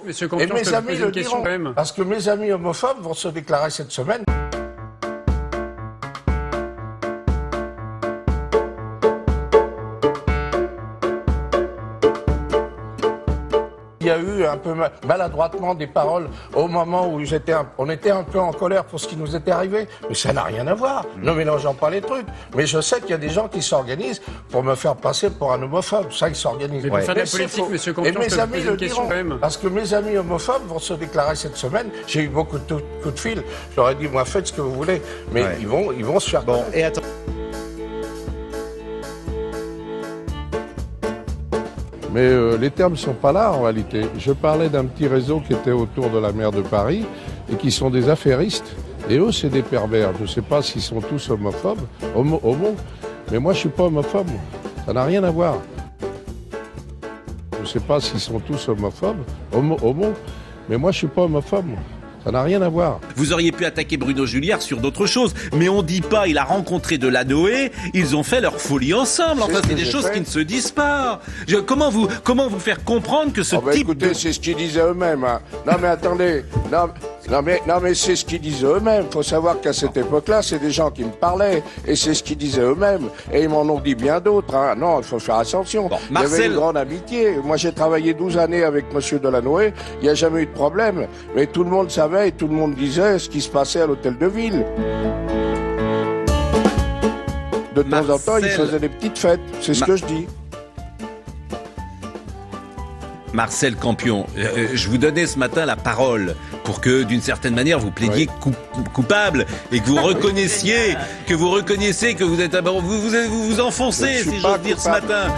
Monsieur Et Campion, mes je peux vous amis poser le une question diront, quand même. parce que mes amis homophobes vont se déclarer cette semaine. Il y a eu un peu maladroitement des paroles au moment où on était un peu en colère pour ce qui nous était arrivé. Mais ça n'a rien à voir. Ne mélangeons pas les trucs. Mais je sais qu'il y a des gens qui s'organisent pour me faire passer pour un homophobe. Ça, ils s'organisent. Mais pour faire de la c'est politique, faux. monsieur Et Campion, mes je peux vous amis poser le une question diront. quand même. Parce que mes amis homophobes vont se déclarer cette semaine. J'ai eu beaucoup de coups de fil. Je leur ai dit, moi, faites ce que vous voulez. Mais Ouais. ils vont se faire Bon, connaître. et attends. Mais les termes ne sont pas là en réalité. Je parlais d'un petit réseau qui était autour de la maire de Paris et qui sont des affairistes. Et eux, c'est des pervers. Je ne sais pas s'ils sont tous homophobes, homo, mais moi, je ne suis pas homophobe. Ça n'a rien à voir. Je ne sais pas s'ils sont tous homophobes, homo, mais moi, je ne suis pas homophobe. Ça n'a rien à voir. Vous auriez pu attaquer Bruno Julliard sur d'autres choses, mais on dit pas, il a rencontré Delanoë, ils ont fait leur folie ensemble. Enfin, c'est des choses qui ne se disent pas. Comment vous faire comprendre que ce type écoutez, de... c'est ce qu'ils disaient eux-mêmes. Hein. Non mais attendez, non mais c'est ce qu'ils disaient eux-mêmes. Faut savoir qu'à cette époque-là, c'est des gens qui me parlaient et c'est ce qu'ils disaient eux-mêmes. Et ils m'en ont dit bien d'autres. Hein. Non, il faut faire attention. Bon, Il y avait Marcel- une grande amitié. Moi, j'ai travaillé 12 années avec Monsieur Delanoë. Il n'y a jamais eu de problème. Mais tout le monde savait et tout le monde disait ce qui se passait à l'hôtel de ville. De temps en temps, ils faisaient des petites fêtes. C'est ce que je dis. Marcel Campion, je vous donnais ce matin la parole pour que, d'une certaine manière, vous plaidiez coupable et que vous reconnaissiez que vous êtes... Vous enfoncez, Je suis si pas j'ose dire, ce coupable. matin.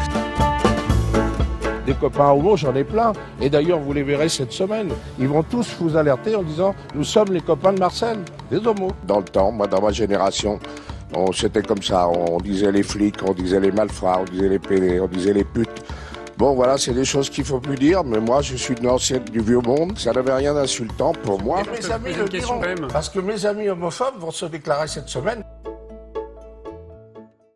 Des copains homo, j'en ai plein. Et d'ailleurs, vous les verrez cette semaine. Ils vont tous vous alerter en disant « Nous sommes les copains de Marcel, des homos ». Dans le temps, moi, dans ma génération, c'était comme ça. On disait les flics, on disait les malfrats, on disait les pédés, on disait les putes. Bon, voilà, c'est des choses qu'il faut plus dire, mais moi, je suis de l'ancienne, du vieux monde. Ça n'avait rien d'insultant pour moi. Et mes amis le diront, parce que mes amis homophobes vont se déclarer cette semaine.